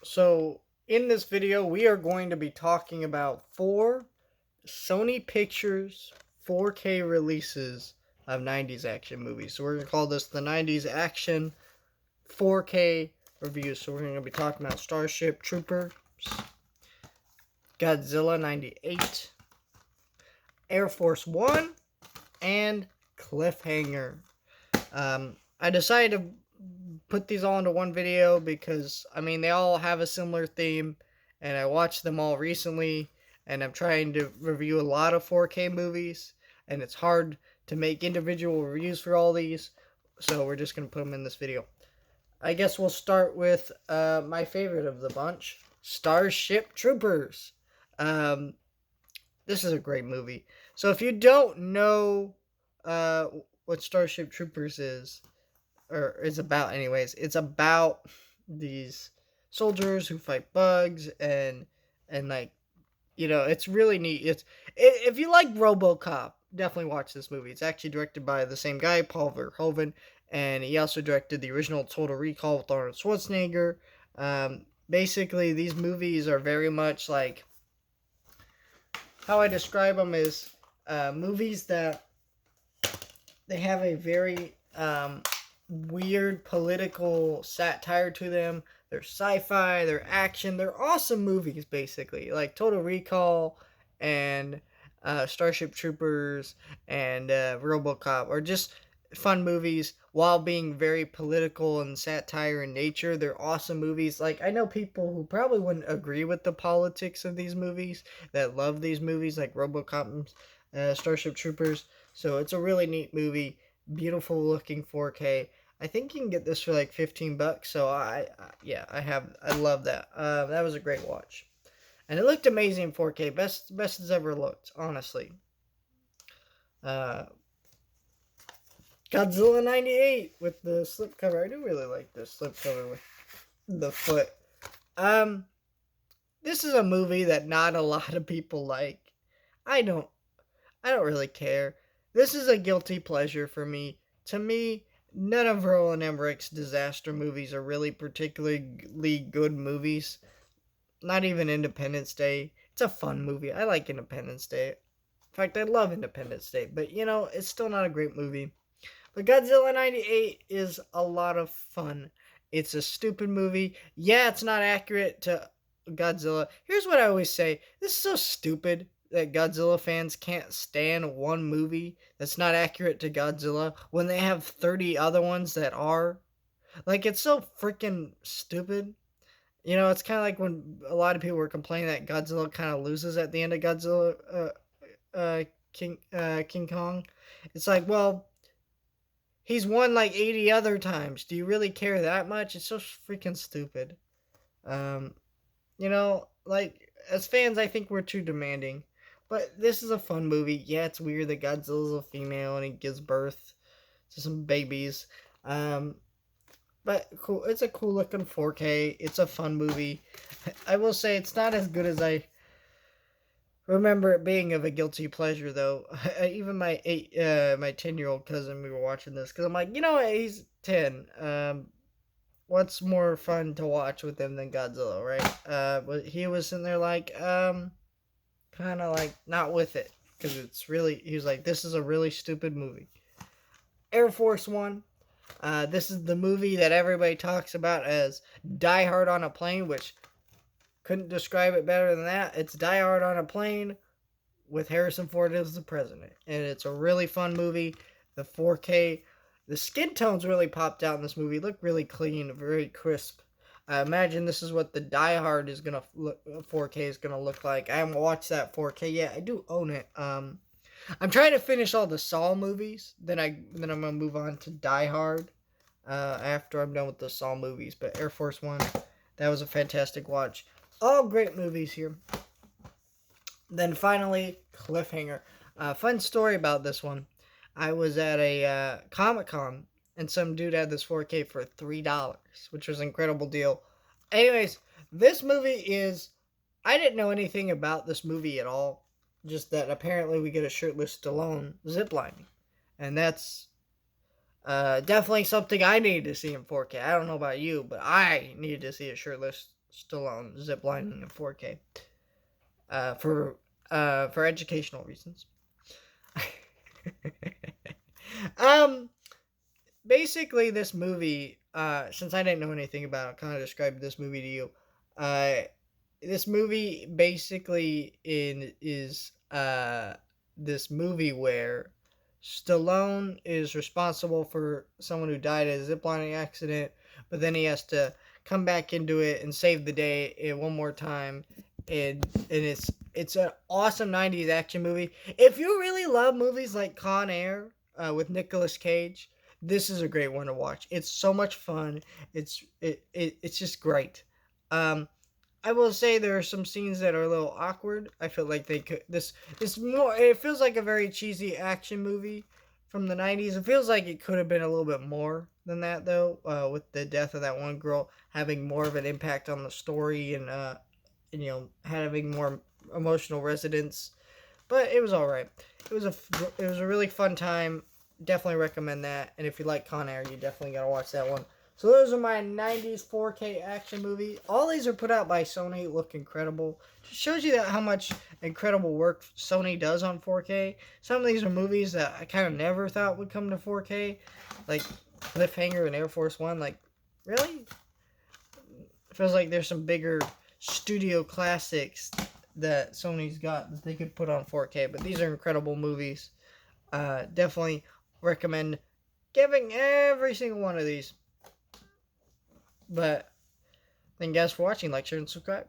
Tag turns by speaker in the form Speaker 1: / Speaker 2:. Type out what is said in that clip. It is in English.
Speaker 1: So, in this video, we are going to be talking about four Sony Pictures 4K releases of 90s action movies. So, we're going to call this the 90s action 4K review. So, we're going to be talking about Starship Troopers, Godzilla 98, Air Force One, and Cliffhanger. I decided to put these all into one video because they all have a similar theme, and I watched them all recently, and I'm trying to review a lot of 4K movies, and it's hard to make individual reviews for all these, so we're just gonna put them in this video. I guess we'll start with my favorite of the bunch, Starship Troopers. Um, this is a great movie. So if you don't know uh, what Starship Troopers is, or is about anyways, it's about these soldiers who fight bugs, and it's really neat. If you like RoboCop, definitely watch this movie. It's actually directed by the same guy, Paul Verhoeven, and he also directed the original Total Recall with Arnold Schwarzenegger. Basically, these movies are very much like, how I describe them is movies that they have a very weird political satire to them. They're sci-fi, they're action, they're awesome movies, basically. Like Total Recall and Starship Troopers and RoboCop are just fun movies while being very political and satire in nature. They're awesome movies. Like, I know people who probably wouldn't agree with the politics of these movies that love these movies, like RoboCop and Starship Troopers. So it's a really neat movie, beautiful looking 4K. I think you can get this for like $15. So I love that. That was a great watch, and it looked amazing in 4K. Best it's ever looked, honestly. Uh, Godzilla 98 with the slipcover. I do really like this slipcover with the foot. Um, this is a movie that not a lot of people like. I don't I don't really care. This is a guilty pleasure for me. To me, none of Roland Emmerich's disaster movies are really particularly good movies. Not even Independence Day. It's a fun movie. I like Independence Day. In fact, I love Independence Day. But, it's still not a great movie. But Godzilla 98 is a lot of fun. It's a stupid movie. Yeah, it's not accurate to Godzilla. Here's what I always say. This is so stupid that Godzilla fans can't stand one movie that's not accurate to Godzilla when they have 30 other ones that are. Like, it's so freaking stupid. It's kind of like when a lot of people were complaining that Godzilla kind of loses at the end of Godzilla King Kong. It's like, well, he's won like 80 other times. Do you really care that much? It's so freaking stupid. Um, like, as fans, I think we're too demanding. But this is a fun movie. Yeah, it's weird that Godzilla's a female and he gives birth to some babies. But cool. It's a cool looking 4K. It's a fun movie. I will say it's not as good as I remember it being of a guilty pleasure, though. Even my 10-year-old cousin, we were watching this because I'm like, he's 10. What's more fun to watch with him than Godzilla, right? But he was sitting there like, kind of like not with it because he was like, this is a really stupid movie. Air Force One. This is the movie that everybody talks about as Die Hard on a Plane, which couldn't describe it better than that. It's Die Hard on a Plane with Harrison Ford as the president. And it's a really fun movie. The 4K, the skin tones really popped out in this movie. Look really clean, very crisp. I imagine this is what the Die Hard is gonna look, 4K is gonna look like. I haven't watched that 4K yet. I do own it. I'm trying to finish all the Saw movies. Then I'm gonna move on to Die Hard. After I'm done with the Saw movies. But Air Force One, that was a fantastic watch. All great movies here. Then finally, Cliffhanger. Fun story about this one. I was at a Comic-Con, and some dude had this 4K for $3, which was an incredible deal. Anyways, this movie is... I didn't know anything about this movie at all. Just that apparently we get a shirtless Stallone ziplining. And that's definitely something I need to see in 4K. I don't know about you, but I needed to see a shirtless Stallone ziplining in 4K for educational reasons. um, Basically, this movie, since I didn't know anything about it, kind of described this movie to you. Uh, this movie basically is this movie where Stallone is responsible for someone who died in a ziplining accident, but then he has to come back into it and save the day one more time. And it's an awesome 90s action movie. If you really love movies like Con Air with Nicolas Cage, this is a great one to watch. It's so much fun. It's just great. Um, I will say there are some scenes that are a little awkward. I feel like they could this more. It feels like a very cheesy action movie from the '90s. It feels like it could have been a little bit more than that though. With the death of that one girl having more of an impact on the story and having more emotional resonance. But it was all right. It was a really fun time. Definitely recommend that. And if you like Con Air, you definitely gotta watch that one. So those are my 90s 4K action movie. All these are put out by Sony. Look incredible. Just shows you that how much incredible work Sony does on 4K. Some of these are movies that I kind of never thought would come to 4K, like Cliffhanger and Air Force One. Like, really? It feels like there's some bigger studio classics that Sony's got that they could put on 4K. But these are incredible movies. Definitely recommend giving every single one of these. But thank you guys for watching. Like, share, and subscribe.